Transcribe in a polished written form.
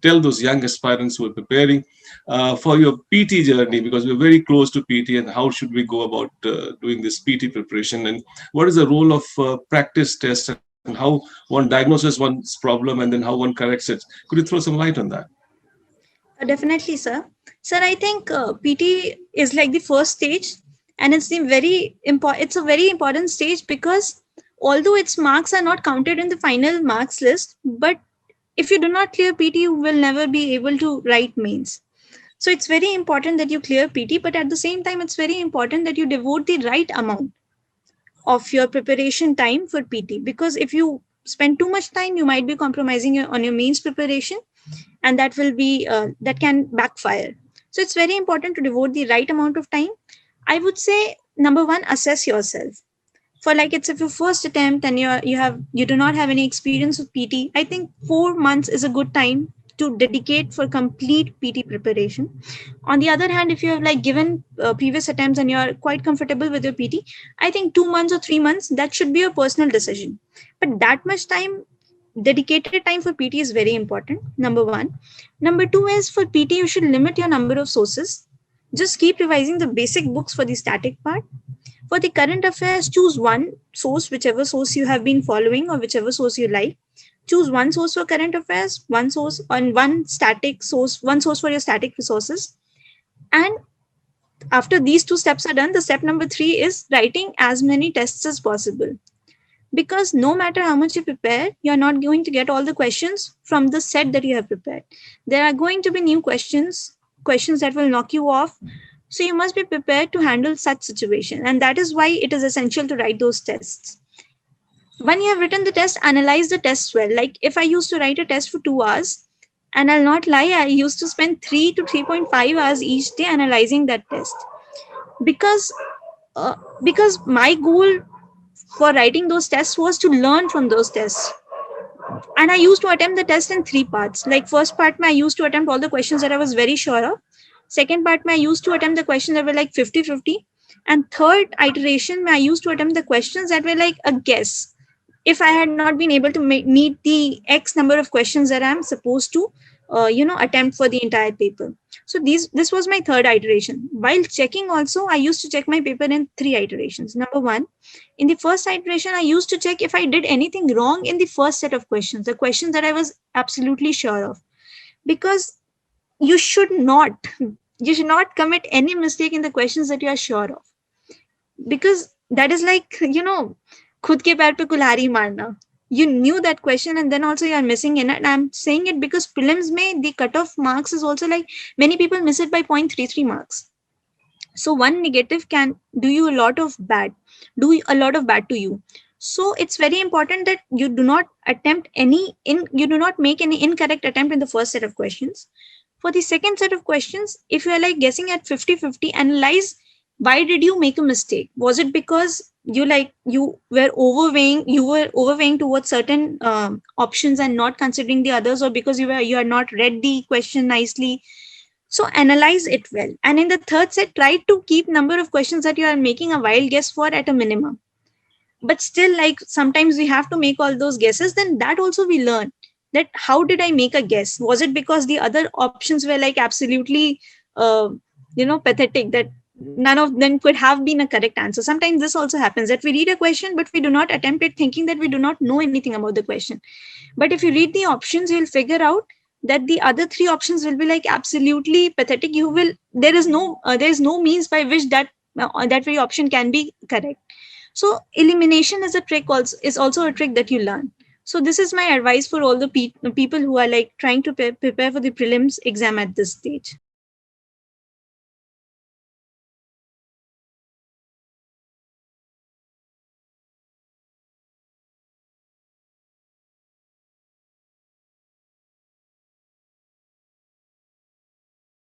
tell those young aspirants who are preparing for your PT journey, because we're very close to PT, and how should we go about doing this PT preparation, and what is the role of practice test, and how one diagnoses one's problem and then how one corrects it. Could you throw some light on that? Definitely, sir. Sir, I think PT is like the first stage, and it's the very important. It's a very important stage because although its marks are not counted in the final marks list, but if you do not clear PT, you will never be able to write mains. So it's very important that you clear PT, but at the same time, it's very important that you devote the right amount of your preparation time for PT, because if you spend too much time, you might be compromising on your mains preparation, and that will be that can backfire. So it's very important to devote the right amount of time. I would say number one, assess yourself. For like it's if your first attempt and you do not have any experience with PT, I think 4 months is a good time to dedicate for complete PT preparation. On the other hand, if you have like given previous attempts and you are quite comfortable with your PT, I think 2 months or 3 months, that should be a personal decision. But that much time, dedicated time for PT is very important. Number one. Number two is for PT, you should limit your number of sources. Just keep revising the basic books for the static part. For the current affairs, choose one source, whichever source you have been following or whichever source you like. Choose one source for current affairs, one source on one static source, one source for your static resources. And after these two steps are done, the step number 3 is writing as many tests as possible. Because no matter how much you prepare, you're not going to get all the questions from the set that you have prepared. There are going to be new questions that will knock you off. So you must be prepared to handle such situation. And that is why it is essential to write those tests. When you have written the test, analyze the tests well. Like if I used to write a test for 2 hours, and I'll not lie, I used to spend 3 to 3.5 hours each day analyzing that test. Because my goal for writing those tests was to learn from those tests. And I used to attempt the test in 3 parts. Like first part, I used to attempt all the questions that I was very sure of. Second part, I used to attempt the questions that were like 50-50. And third iteration, I used to attempt the questions that were like a guess. If I had not been able to meet the X number of questions that I'm supposed to, attempt for the entire paper. So this was my third iteration. While checking also, I used to check my paper in 3 iterations. Number one, in the first iteration, I used to check if I did anything wrong in the first set of questions, the questions that I was absolutely sure of. Because you should not commit any mistake in the questions that you are sure of. Because that is like, khud ke pair pe kulhari marna. You knew that question and then also you are missing in it. And I'm saying it because prelims mein the cutoff marks is also like many people miss it by 0.33 marks. So one negative can do you a lot of bad to you. So it's very important that you do not make any incorrect attempt in the first set of questions. For the second set of questions, if you are like guessing at 50-50, analyze why did you make a mistake? Was it because you were overweighing towards certain options and not considering the others, or because you had not read the question nicely? So analyze it well. And in the third set, try to keep number of questions that you are making a wild guess for at a minimum. But still, like sometimes we have to make all those guesses. Then that also we learn that how did I make a guess? Was it because the other options were like absolutely, pathetic, that none of them could have been a correct answer? Sometimes this also happens, that we read a question, but we do not attempt it thinking that we do not know anything about the question. But if you read the options, you'll figure out that the other 3 options will be like absolutely pathetic. There is no means by which that very option can be correct. So elimination is also a trick that you learn. So this is my advice for all the people who are like trying to prepare for the prelims exam at this stage.